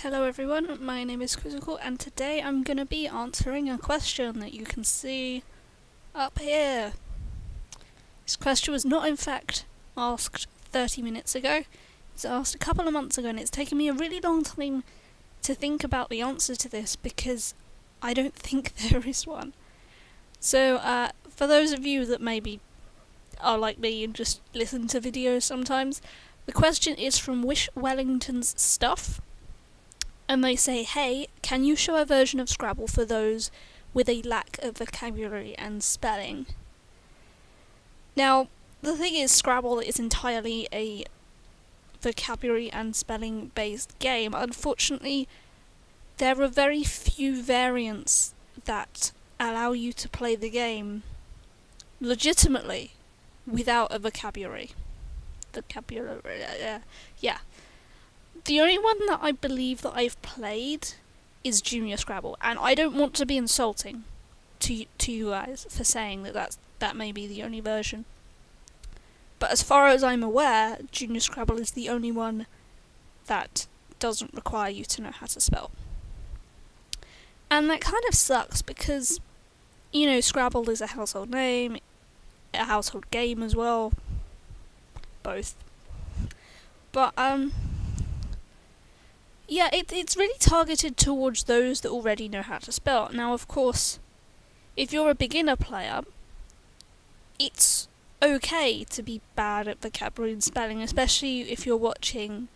Hello everyone, my name is Qwizical and today I'm going to be answering a question that you can see up here. This question was not in fact asked 30 minutes ago, it was asked a couple of months ago and it's taken me a really long time to think about the answer to this because I don't think there is one. So for those of you that maybe are like me and just listen to videos sometimes, the question is from Wishwellingtonsstuff. And they say, hey, can you show a version of Scrabble for those with a lack of vocabulary and spelling? Now, the thing is, Scrabble is entirely a vocabulary and spelling based game. Unfortunately, there are very few variants that allow you to play the game legitimately without a vocabulary. Yeah. The only one that I believe that I've played is Junior Scrabble, and I don't want to be insulting to you guys for saying that may be the only version. But as far as I'm aware, Junior Scrabble is the only one that doesn't require you to know how to spell. And that kind of sucks because, you know, Scrabble is a household name, a household game as well. Both. But, yeah, it's really targeted towards those that already know how to spell. Now, of course, if you're a beginner player, it's okay to be bad at vocabulary and spelling, especially if you're watching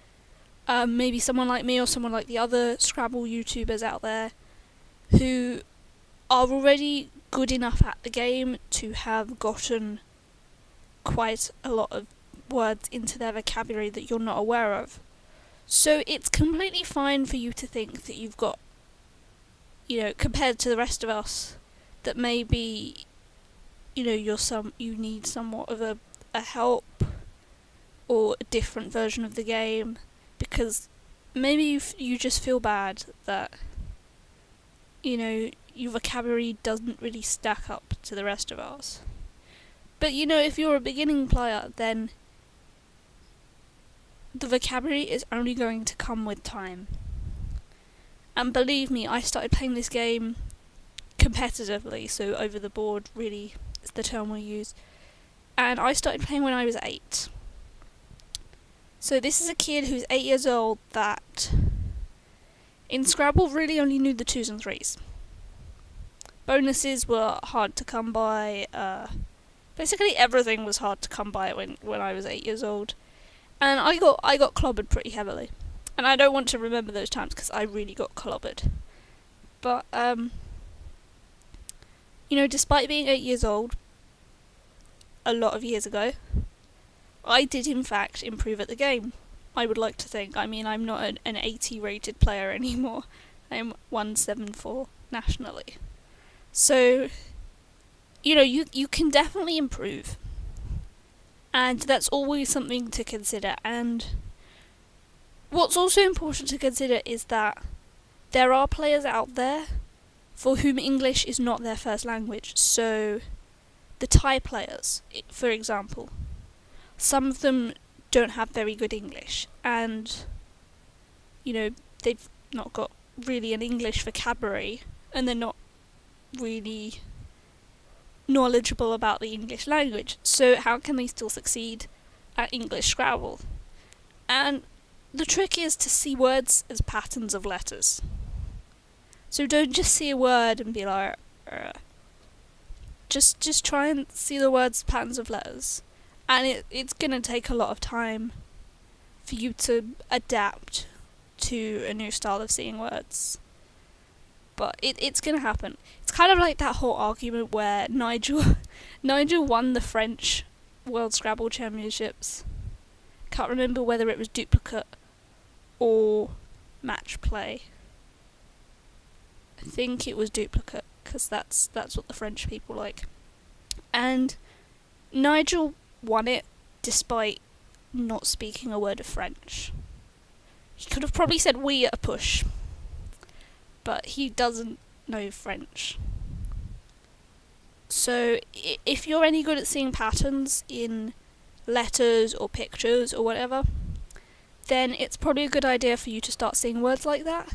maybe someone like me or someone like the other Scrabble YouTubers out there who are already good enough at the game to have gotten quite a lot of words into their vocabulary that you're not aware of. So it's completely fine for you to think that you've got, you know, compared to the rest of us, that maybe, you know, you need somewhat of a help or a different version of the game, because maybe you just feel bad that, you know, your vocabulary doesn't really stack up to the rest of ours. But, you know, if you're a beginning player, then the vocabulary is only going to come with time. And believe me, I started playing this game competitively, so over the board really is the term we use. And I started playing when I was 8. So this is a kid who's 8 years old that in Scrabble really only knew the 2s and 3s. Bonuses were hard to come by. Basically everything was hard to come by when I was 8 years old. And I got clobbered pretty heavily. And I don't want to remember those times because I really got clobbered. But, you know, despite being 8 years old, a lot of years ago, I did in fact improve at the game. I would like to think. I mean, I'm not an 80 rated player anymore. I'm 174 nationally. So, you know, you can definitely improve. And that's always something to consider. And what's also important to consider is that there are players out there for whom English is not their first language. So the Thai players, for example, some of them don't have very good English. And, you know, they've not got really an English vocabulary. And they're not really knowledgeable about the English language, so how can they still succeed at English Scrabble? And the trick is to see words as patterns of letters. So don't just see a word and be like, just try and see the words as patterns of letters. And it's gonna take a lot of time for you to adapt to a new style of seeing words. But it's going to happen. It's kind of like that whole argument where Nigel won the French World Scrabble Championships. Can't remember whether it was duplicate or match play. I think it was duplicate, because that's what the French people like. And Nigel won it despite not speaking a word of French. He could have probably said "we" at a push, but he doesn't know French. So if you're any good at seeing patterns in letters or pictures or whatever, then it's probably a good idea for you to start seeing words like that.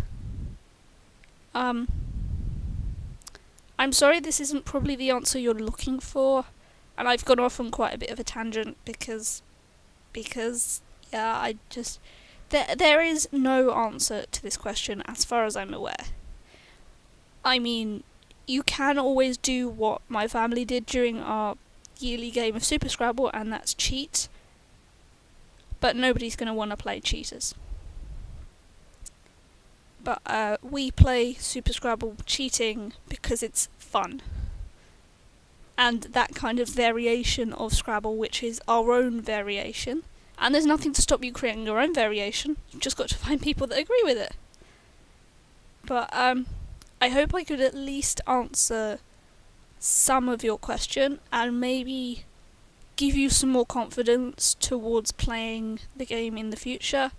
I'm sorry this isn't probably the answer you're looking for, and I've gone off on quite a bit of a tangent because yeah, I just there is no answer to this question as far as I'm aware. I mean, you can always do what my family did during our yearly game of Super Scrabble, and that's cheat. But nobody's going to want to play cheaters. But we play Super Scrabble cheating because it's fun. And that kind of variation of Scrabble, which is our own variation. And there's nothing to stop you creating your own variation. You've just got to find people that agree with it. But I hope I could at least answer some of your question and maybe give you some more confidence towards playing the game in the future.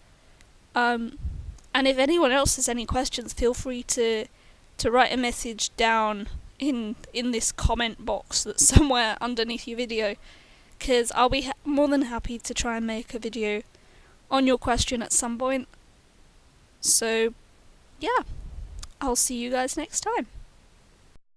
And if anyone else has any questions, feel free to write a message down in this comment box that's somewhere underneath your video, because I'll be more than happy to try and make a video on your question at some point. So, yeah, I'll see you guys next time.